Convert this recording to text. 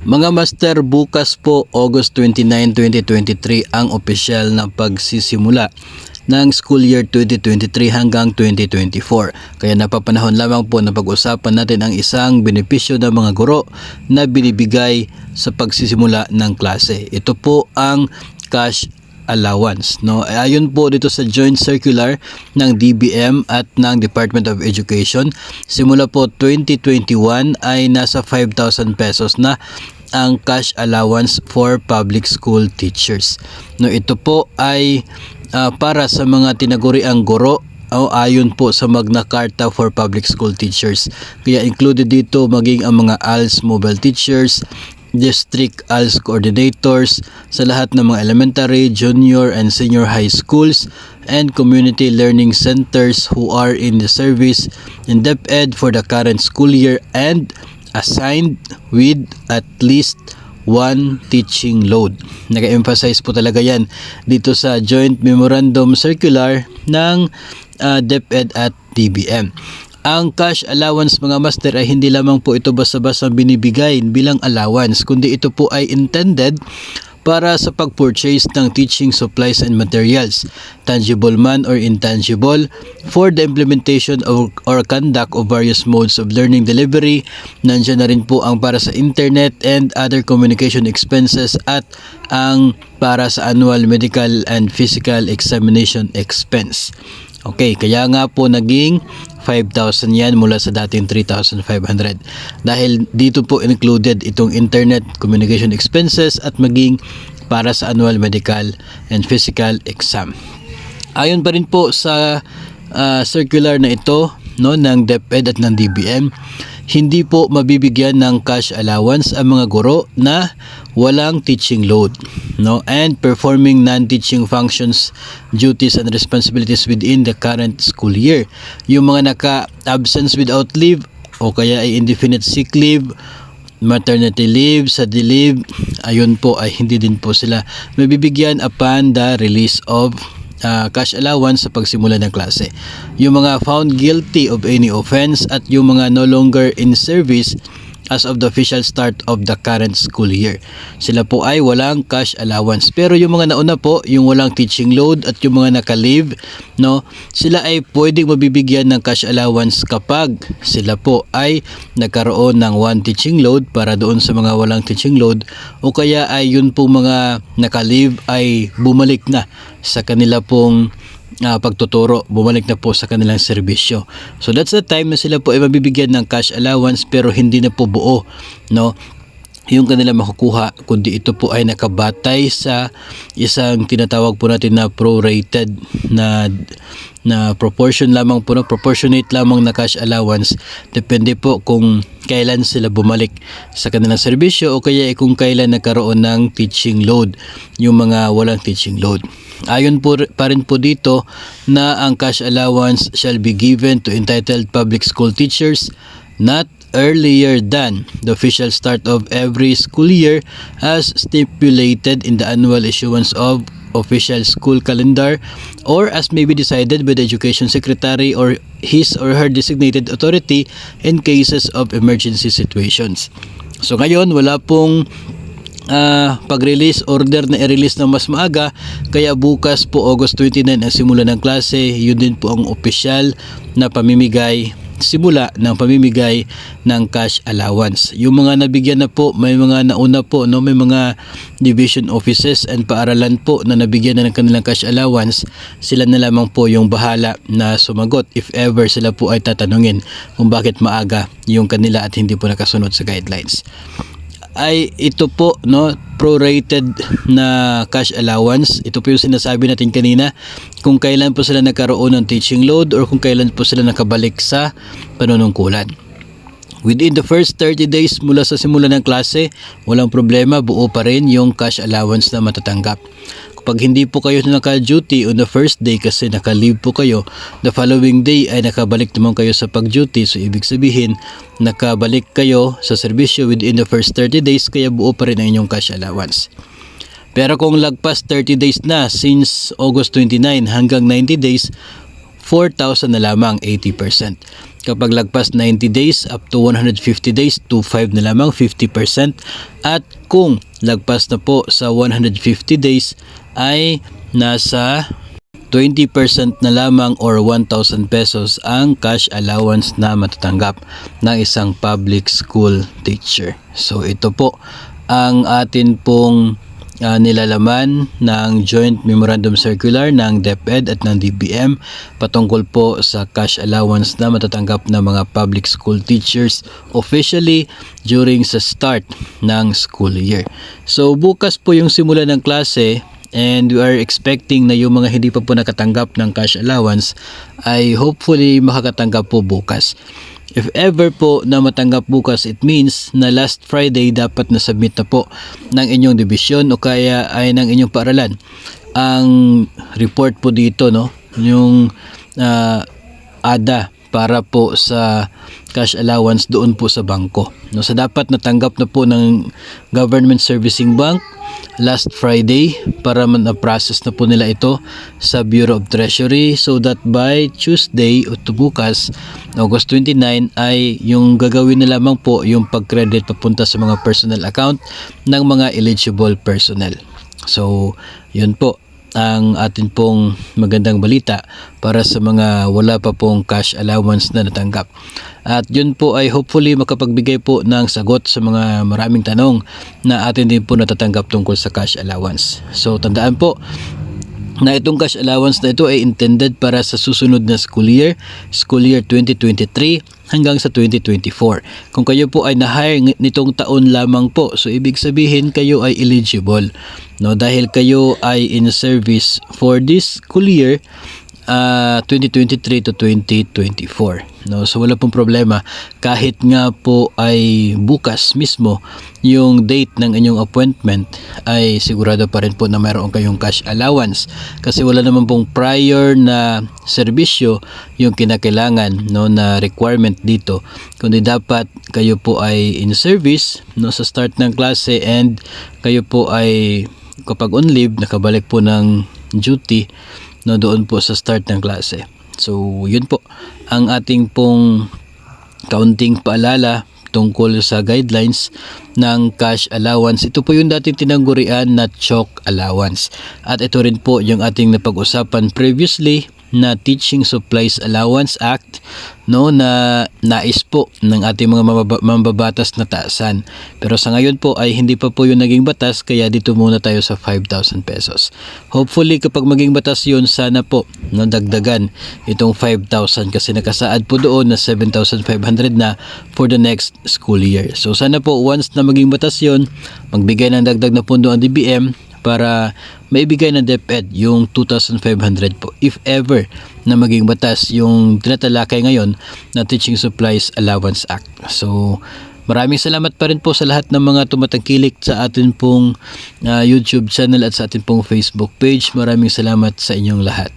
Mga master, bukas po August 29, 2023 ang opisyal na pagsisimula ng school year 2023 hanggang 2024. Kaya napapanahon lamang po na pag-usapan natin ang isang benepisyo ng mga guro na binibigay sa pagsisimula ng klase. Ito po ang cash allowance, no? Ayon po dito sa joint circular ng DBM at ng Department of Education, simula po 2021 ay nasa 5,000 pesos na ang cash allowance for public school teachers. No, ito po ay para sa mga tinaguriang guro ayon po sa Magna Carta for Public School Teachers. Kaya included dito maging ang mga ALS mobile teachers, district ALS coordinators sa lahat ng mga elementary, junior and senior high schools and community learning centers who are in the service in DepEd for the current school year and assigned with at least one teaching load. Naka-emphasize po talaga yan dito sa Joint Memorandum Circular ng DepEd at DBM. Ang cash allowance, mga master, ay hindi lamang po ito basta-basta binibigay bilang allowance, kundi ito po ay intended para sa pag-purchase ng teaching supplies and materials, tangible man or intangible, for the implementation or conduct of various modes of learning delivery. Nandiyan na rin po ang para sa internet and other communication expenses at ang para sa annual medical and physical examination expense. Okay, kaya nga po naging 5,000 yan mula sa dating 3,500. Dahil dito po included itong internet communication expenses at maging para sa annual medical and physical exam. Ayon pa rin po sa circular na ito, no, ng DepEd at ng DBM, hindi po mabibigyan ng cash allowance ang mga guro na walang teaching load, no, and performing non-teaching functions, duties and responsibilities within the current school year. Yung mga naka-absence without leave o kaya ay indefinite sick leave, maternity leave, study leave, ayun po ay hindi din po sila mabibigyan upon the release of cash allowance sa pagsimula ng klase. Yung mga found guilty of any offense at yung mga no longer in service as of the official start of the current school year, sila po ay walang cash allowance. Pero yung mga nauna po, yung walang teaching load at yung mga naka-leave, no, sila ay pwedeng mabibigyan ng cash allowance kapag sila po ay nagkaroon ng one teaching load para doon sa mga walang teaching load, o kaya ay yun po mga naka-leave ay bumalik na sa kanila pong pagtuturo, bumalik na po sa kanilang serbisyo. So that's the time na sila po ay mabibigyan ng cash allowance, pero hindi na po buo, no, yung kanila makukuha, kundi ito po ay nakabatay sa isang tinatawag po natin na prorated na proportion lamang po, no, proportionate lamang na cash allowance. Depende po kung kailan sila bumalik sa kanilang serbisyo o kaya kung kailan nagkaroon ng teaching load, yung mga walang teaching load. Ayon po pa rin po dito na ang cash allowance shall be given to entitled public school teachers not earlier than the official start of every school year as stipulated in the annual issuance of official school calendar or as may be decided by the education secretary or his or her designated authority in cases of emergency situations. So ngayon wala pong pag-release order na i-release ng mas maaga, kaya bukas po August 29 ang simula ng klase. Yun din po ang opisyal na simula ng pamimigay ng cash allowance. Yung mga nabigyan na po, may mga nauna po, no, may mga division offices and paaralan po na nabigyan na ng kanilang cash allowance. Sila na lamang po yung bahala na sumagot if ever sila po ay tatanungin kung bakit maaga yung kanila at hindi po nakasunod sa guidelines. Ay ito po, no, prorated na cash allowance. Ito po yung sinasabi natin kanina, kung kailan po sila nagkaroon ng teaching load or kung kailan po sila nakabalik sa panunungkulan. Within the first 30 days mula sa simula ng klase, walang problema, buo pa rin yung cash allowance na matatanggap. Kapag hindi po kayo naka-duty on the first day kasi naka-leave po kayo, the following day ay nakabalik naman kayo sa pag-duty. So ibig sabihin, nakabalik kayo sa serbisyo within the first 30 days, kaya buo pa rin ang inyong cash allowance. Pero kung lagpas 30 days na, since August 29 hanggang 90 days, 4,000 na lamang, 80%. Kapag lagpas 90 days up to 150 days, 2.5 na lamang, 50%. At kung lagpas na po sa 150 days ay nasa 20% na lamang or 1,000 pesos ang cash allowance na matatanggap ng isang public school teacher. So ito po ang atin pong nilalaman ng Joint Memorandum Circular ng DepEd at ng DBM patungkol po sa cash allowance na matatanggap ng mga public school teachers officially during sa start ng school year. So bukas po yung simula ng klase and we are expecting na yung mga hindi pa po nakatanggap ng cash allowance ay hopefully makakatanggap po bukas. If ever po na matanggap bukas, it means na last Friday dapat na-submit na po ng inyong division o kaya ay ng inyong paaralan ang report po dito, no? Yung ADA para po sa cash allowance doon po sa bangko. No, so dapat natanggap na po ng Government Servicing Bank last Friday para na-process na po nila ito sa Bureau of Treasury so that by Tuesday o bukas, August 29 ay yung gagawin na lamang po yung pag-credit papunta sa mga personal account ng mga eligible personnel. So, yun po ang atin pong magandang balita para sa mga wala pa pong cash allowance na natanggap. At yun po ay hopefully makapagbigay po ng sagot sa mga maraming tanong na atin din po natatanggap tungkol sa cash allowance. So tandaan po na itong cash allowance na ito ay intended para sa susunod na school year 2023 hanggang sa 2024. Kung kayo po ay na-hire nitong taon lamang po, so ibig sabihin kayo ay eligible, no, dahil kayo ay in service for this school year 2023 to 2024. No, so wala pong problema kahit nga po ay bukas mismo yung date ng inyong appointment ay sigurado pa rin po na mayroon kayong cash allowance kasi wala naman pong prior na serbisyo yung kinakailangan, no, na requirement dito, kundi dapat kayo po ay in service, no, sa start ng klase and kayo po ay kapag on leave nakabalik po ng duty, no, doon po sa start ng klase. So yun po ang ating pong kaunting paalala tungkol sa guidelines ng cash allowance. Ito po yung dating tinanggurian na chalk allowance. At ito rin po yung ating napag-usapan previously na Teaching Supplies Allowance Act, no, na nais po ng ating mga mambabatas na taasan. Pero sa ngayon po ay hindi pa po yung naging batas kaya dito muna tayo sa 5,000 pesos. Hopefully kapag maging batas yun, sana po nadagdagan itong 5,000 kasi nakasaad po doon na 7,500 na for the next school year. So sana po once na maging batas yun, magbigay ng dagdag na pondo ang DBM para maibigay ng DepEd yung 2,500 po if ever na maging batas yung tinatalakay ngayon na Teaching Supplies Allowance Act. So maraming salamat pa rin po sa lahat ng mga tumatangkilik sa atin pong YouTube channel at sa atin pong Facebook page. Maraming salamat sa inyong lahat.